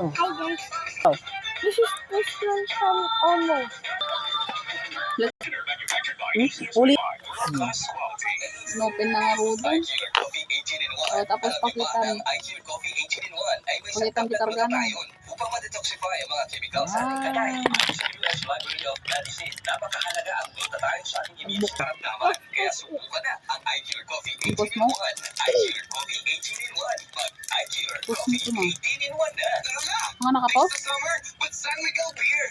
Oh. Hi guys. Oh. This is one from Omo. Uli. Open na nga rudo. O, tapos pakitan. Pakitan di kargana. Upang ma-detoxify ang mga chemicals sa ating kamay. US Library of Medicine, napakahalaga ang glutathione sa ating immune karamdaman. Kaya subukan na ang iCure Coffee 18 in 1. iCure Coffee 18 in 1. Mag-iCure Coffee 18 in 1 na. Tara na! Mga nakapos? It's the summer with San Miguel beer.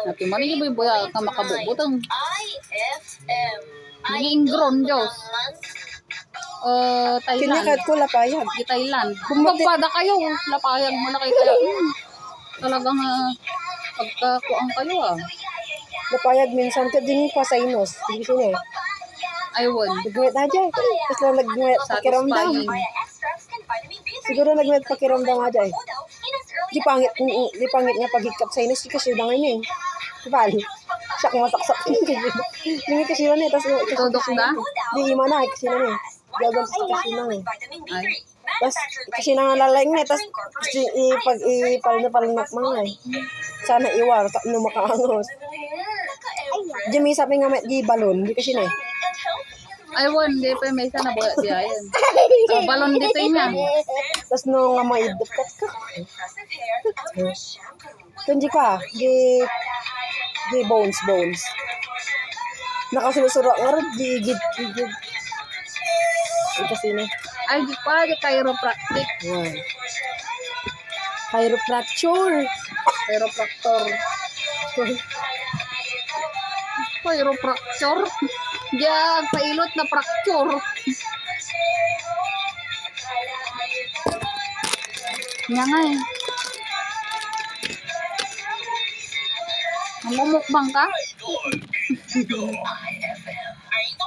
Natin man yung buya ka makabubutang. IFM. Mga ingron, Diyos. Thailand. Kinakat ko lapayag. Di Thailand. Bumati- Pagpada kayo, lapayag mo na kayo kaya. Talagang pagkakuang kayo Lapayag minsan ka din pa sa inos. Hindi siya eh. Aywan. Nagwet na dyan. Tapos lang nagwet pakiramdam. Satisfying. Siguro nagwet pakiramdam nga dyan. Di pangit nga paghikap sa inos. Di kasi na ngayon eh. Diba? Siya kung masaksak. Hindi kasi yun eh. Tapos Tudok na? Di ima na. Kasi na eh. Gagang sa kasi na eh. Ay. Tapos kasi na nga lalaing na. Tapos ipalnak mga eh. Sana iwar. No makaangos. Di may sabi nga di balon. Di kasi na eh. Aywan, di pa may isa na buya di ayan. So, balon dito niya. Tapos no nga maidupkat ka. Kundi ka. Di bones. Nakasusuro nga rin. Di igid. Kasi na. Ay, di pa, di chiropractic. Wow. Chiropractor. Chiropractor. Chiropractor? Diyan, pailot na fracture. Nga nga eh. Namumukbang ka? Idol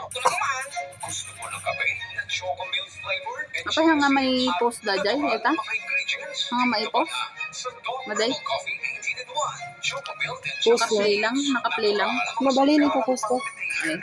ko na naman. Gusto mo ng kape na choco milk flavor? Apa yang nga may post da jay? Eta? Mga ingredients. Nga may post? Sa Dog Maday? Coffee 18 in 1. Choco milk and Post Naka-play lang? Naka-play lang? Mabali ni ko. Ay.